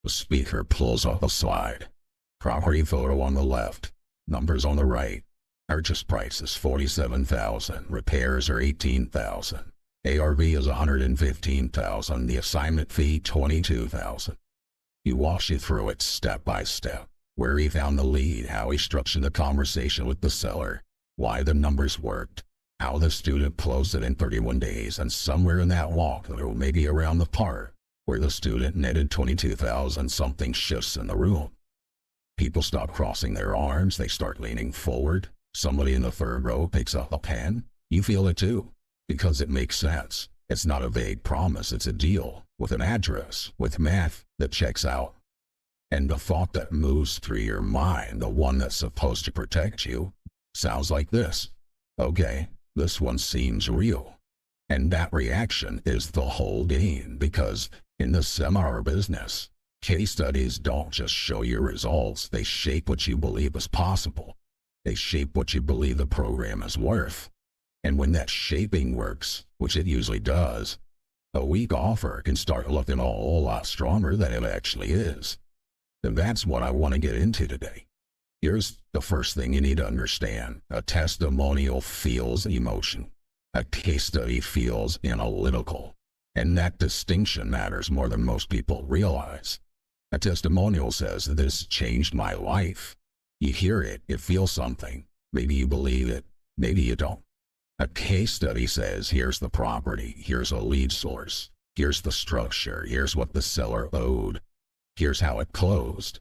The speaker pulls up a slide. Property photo on the left. Numbers on the right. Purchase price is $47,000. Repairs are $18,000. ARV is $115,000. The assignment fee $22,000. He walks you through it step by step. Where he found the lead, how he structured the conversation with the seller, why the numbers worked, how the student closed it in 31 days, and somewhere in that walkthrough, maybe around the part where the student netted $22,000, something shifts in the room. People stop crossing their arms. They start leaning forward. Somebody in the third row picks up a pen. You feel it too, because it makes sense. It's not a vague promise. It's a deal with an address, with math that checks out. And the thought that moves through your mind, the one that's supposed to protect you, sounds like this. Okay, this one seems real. And that reaction is the whole game, because in the seminar business, case studies don't just show you results. They shape what you believe is possible. They shape what you believe the program is worth. And when that shaping works, which it usually does, a weak offer can start looking a whole lot stronger than it actually is. And that's what I want to get into today. Here's the first thing you need to understand. A testimonial feels emotion. A case study feels analytical. And that distinction matters more than most people realize. A testimonial says, "This changed my life." You hear it, you feel something. Maybe you believe it, maybe you don't. A case study says, "Here's the property, here's a lead source, here's the structure, here's what the seller owed. Here's how it closed."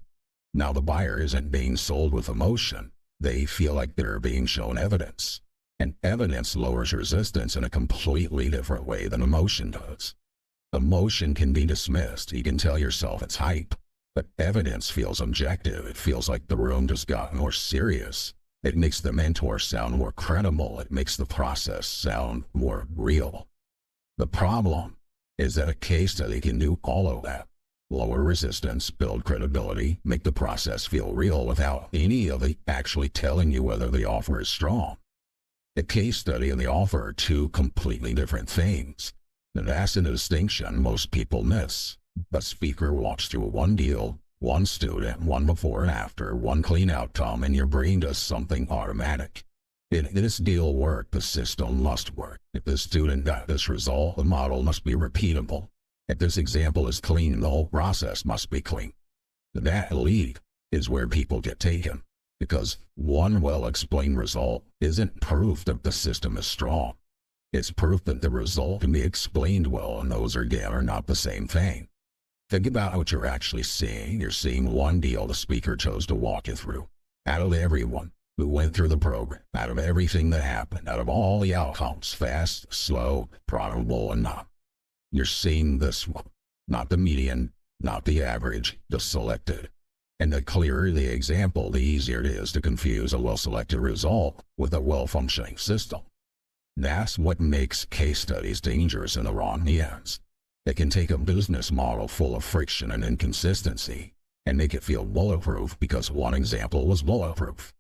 Now the buyer isn't being sold with emotion. They feel like they're being shown evidence. And evidence lowers resistance in a completely different way than emotion does. Emotion can be dismissed. You can tell yourself it's hype. But evidence feels objective. It feels like the room just got more serious. It makes the mentor sound more credible. It makes the process sound more real. The problem is that a case study can do all of that. Lower resistance, build credibility, make the process feel real without any of it actually telling you whether the offer is strong. The case study and the offer are two completely different things. And that's a distinction most people miss. The speaker walks through one deal, one student, one before and after, one clean outcome, and your brain does something automatic. If this deal worked, the system must work. If the student got this result, the model must be repeatable. If this example is clean, the whole process must be clean. That lead is where people get taken, because one well-explained result isn't proof that the system is strong. It's proof that the result can be explained well, and those again are not the same thing. Think about what you're actually seeing. You're seeing one deal the speaker chose to walk you through. Out of everyone who went through the program, out of everything that happened, out of all the outcomes, fast, slow, profitable, and not. You're seeing this one, not the median, not the average, the selected. And the clearer the example, the easier it is to confuse a well-selected result with a well-functioning system. That's what makes case studies dangerous in the wrong hands. They can take a business model full of friction and inconsistency and make it feel bulletproof because one example was bulletproof.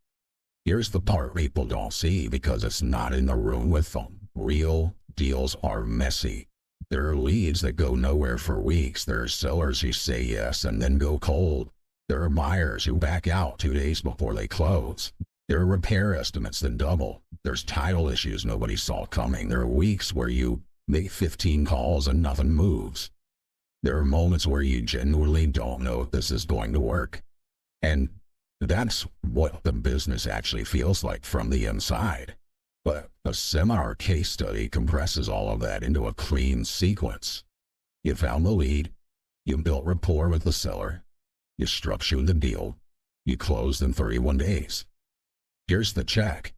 Here's the part people don't see because it's not in the room with them. Real deals are messy. There are leads that go nowhere for weeks. There are sellers who say yes and then go cold. There are buyers who back out 2 days before they close. There are repair estimates that double. There's title issues nobody saw coming. There are weeks where you make 15 calls and nothing moves. There are moments where you genuinely don't know if this is going to work. And that's what the business actually feels like from the inside. But a seminar case study compresses all of that into a clean sequence. You found the lead, you built rapport with the seller, you structured the deal, you closed in 31 days. Here's the check.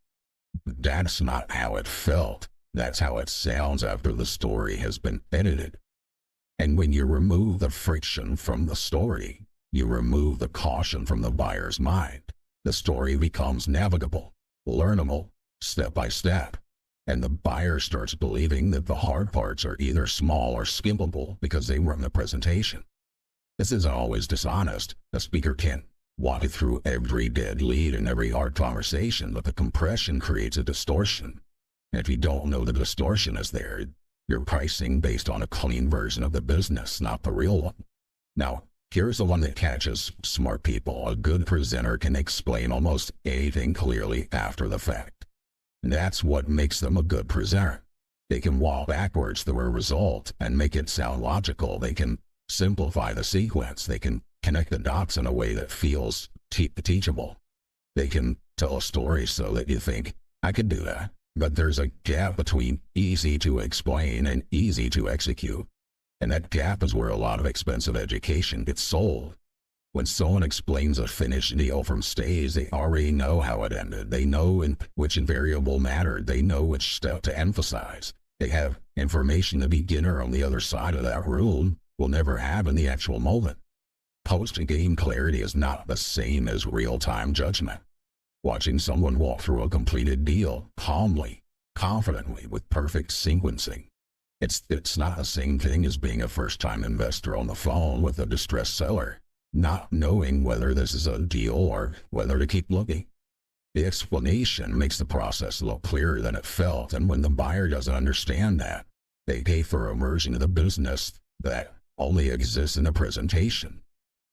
That's not how it felt. That's how it sounds after the story has been edited. And when you remove the friction from the story, you remove the caution from the buyer's mind. The story becomes navigable, learnable, step by step, and the buyer starts believing that the hard parts are either small or skippable because they were in the presentation. This isn't always dishonest. The speaker can't walk you through every dead lead and every hard conversation, but the compression creates a distortion. And if you don't know the distortion is there, you're pricing based on a clean version of the business, not the real one. Now, Here's the one that catches smart people. A good presenter can explain almost anything clearly after the fact. And that's what makes them a good presenter. They can walk backwards through a result and make it sound logical. They can simplify the sequence. They can connect the dots in a way that feels teachable. They can tell a story so that you think, I could do that. But there's a gap between easy to explain and easy to execute. And that gap is where a lot of expensive education gets sold. When someone explains a finished deal from stage, they already know how it ended. They know which invariable mattered. They know which step to emphasize. They have information the beginner on the other side of that room will never have in the actual moment. Post-game clarity is not the same as real-time judgment. Watching someone walk through a completed deal calmly, confidently, with perfect sequencing. It's not the same thing as being a first-time investor on the phone with a distressed seller, not knowing whether this is a deal or whether to keep looking. The explanation makes the process look clearer than it felt, and when the buyer doesn't understand that, they pay for immersion in the business that only exists in the presentation.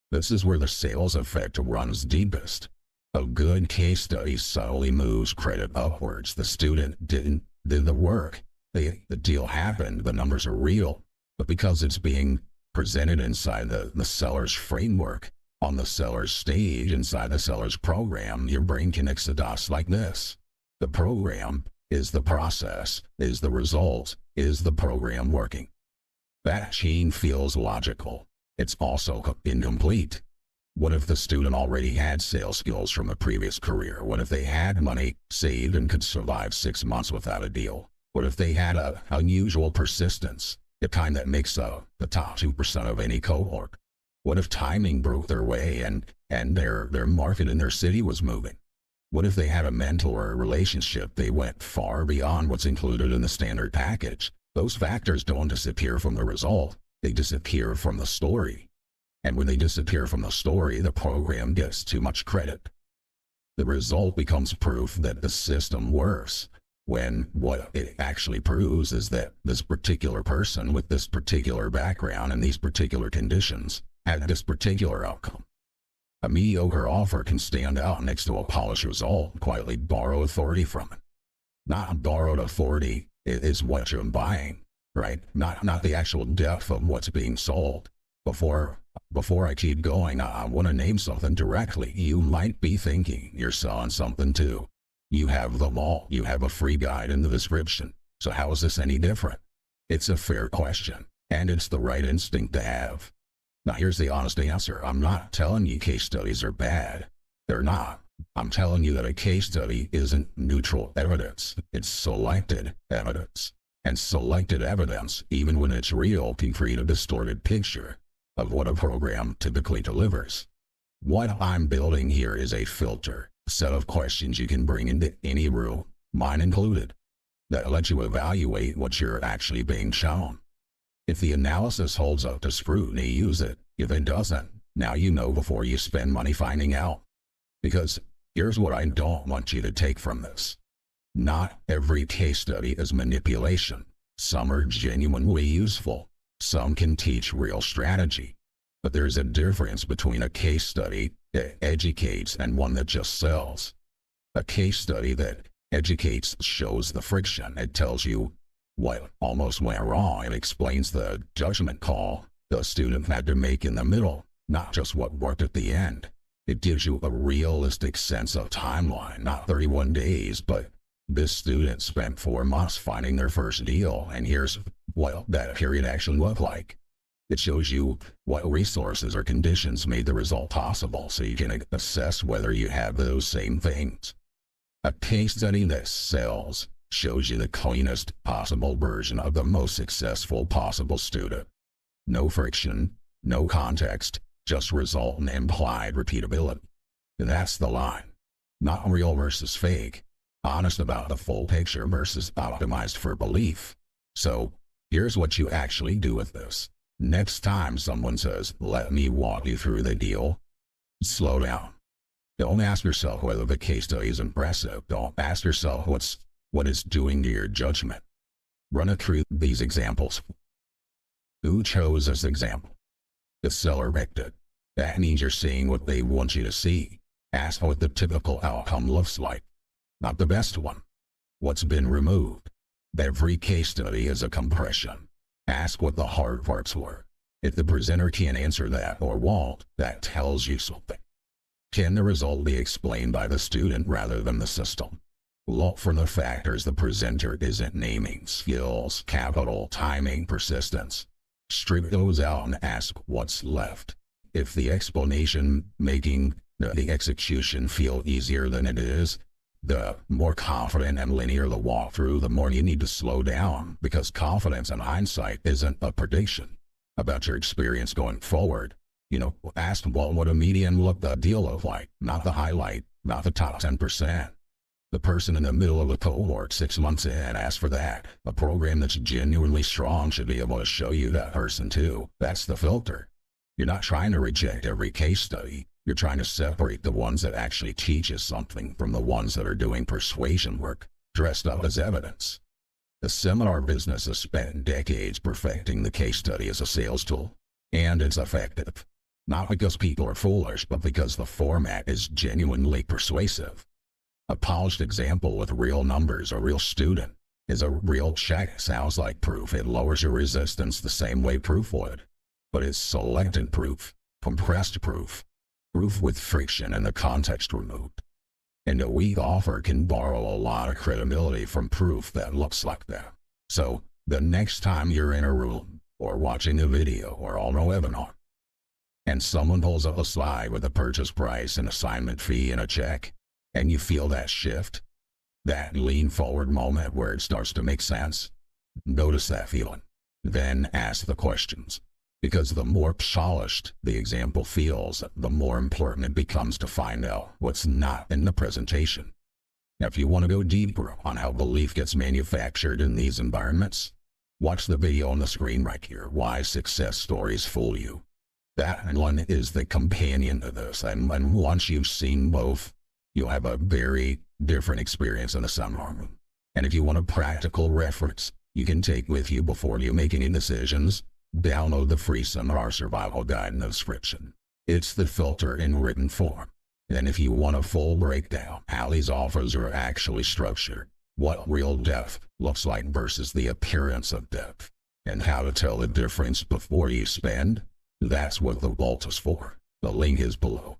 This is where the sales effect runs deepest. A good case study subtly moves credit upwards. The student did the work. The deal happened. The numbers are real. But because it's being presented inside the seller's framework, on the seller's stage, inside the seller's program, your brain connects the dots like this. The program is the process, is the result, is the program working. That chain feels logical. It's also incomplete. What if the student already had sales skills from a previous career? What if they had money saved and could survive 6 months without a deal? What if they had an unusual persistence, the kind that makes the top 2% of any cohort? What if timing broke their way and their market in their city was moving? What if they had a mentor or a relationship? They went far beyond what's included in the standard package. Those factors don't disappear from the result. They disappear from the story. And when they disappear from the story, the program gets too much credit. The result becomes proof that the system works, when what it actually proves is that this particular person with this particular background and these particular conditions had this particular outcome. A mediocre offer can stand out next to a polished result, quietly borrow authority from it. Not borrowed authority is what you're buying, right? Not the actual depth of what's being sold. Before I keep going, I want to name something directly. You might be thinking you're selling something too. You have them all. You have a free guide in the description. So how is this any different? It's a fair question, and it's the right instinct to have. Now here's the honest answer. I'm not telling you case studies are bad. They're not. I'm telling you that a case study isn't neutral evidence. It's selected evidence. And selected evidence, even when it's real, can create a distorted picture of what a program typically delivers. What I'm building here is a filter, a set of questions you can bring into any room, mine included, that lets you evaluate what you're actually being shown. If the analysis holds up to scrutiny, use it. If it doesn't, now you know before you spend money finding out. Because here's what I don't want you to take from this. Not every case study is manipulation. Some are genuinely useful. Some can teach real strategy. But there's a difference between a case study that educates and one that just sells. A case study that educates shows the friction. It tells you what almost went wrong. It explains the judgment call the student had to make in the middle, not just what worked at the end. It gives you a realistic sense of timeline, not 31 days, but this student spent 4 months finding their first deal, and here's what that period actually looked like. It shows you what resources or conditions made the result possible, so you can assess whether you have those same things. A case study that sells shows you the cleanest possible version of the most successful possible student. No friction, no context, just result and implied repeatability. That's the line. Not real versus fake. Honest about the full picture versus optimized for belief. So here's what you actually do with this. Next time someone says, "Let me walk you through the deal," slow down. Don't ask yourself whether the case study is impressive. Don't ask yourself what it's doing to your judgment. Run it through these examples. Who chose this example? The seller picked it. That means you're seeing what they want you to see. Ask what the typical outcome looks like, not the best one. What's been removed? Every case study is a compression. Ask what the hard parts were. If the presenter can't answer that or won't, that tells you something. Can the result be explained by the student rather than the system? Look for the factors the presenter isn't naming: skills, capital, timing, persistence. Strip those out and ask what's left. If the explanation making the execution feel easier than it is, the more confident and linear the walkthrough, the more you need to slow down, because confidence and hindsight isn't a prediction about your experience going forward. Ask what would a median deal look like, not the highlight, not the top 10%. The person in the middle of the cohort 6 months in, ask for that. A program that's genuinely strong should be able to show you that person too. That's the filter. You're not trying to reject every case study. You're trying to separate the ones that actually teach us something from the ones that are doing persuasion work, dressed up as evidence. The seminar business has spent decades perfecting the case study as a sales tool, and it's effective. Not because people are foolish, but because the format is genuinely persuasive. A polished example with real numbers, a real student, is a real check. Sounds like proof. It lowers your resistance the same way proof would. But it's selected proof, compressed proof, proof with friction and the context removed. And a weak offer can borrow a lot of credibility from proof that looks like that. So the next time you're in a room or watching a video or on a webinar, and someone pulls up a slide with a purchase price, an assignment fee, and a check, and you feel that shift, that lean forward moment where it starts to make sense, notice that feeling. Then ask the questions. Because the more polished the example feels, the more important it becomes to find out what's not in the presentation. Now, if you want to go deeper on how belief gets manufactured in these environments, watch the video on the screen right here, Why Success Stories Fool You. That one is the companion to this, and once you've seen both, you'll have a very different experience in the seminar room. And if you want a practical reference you can take with you before you make any decisions, download the free Seminar Survival Guide in the description. It's the filter in written form. And if you want a full breakdown, how these offers are actually structured, what real depth looks like versus the appearance of depth, and how to tell the difference before you spend, that's what the vault is for. The link is below.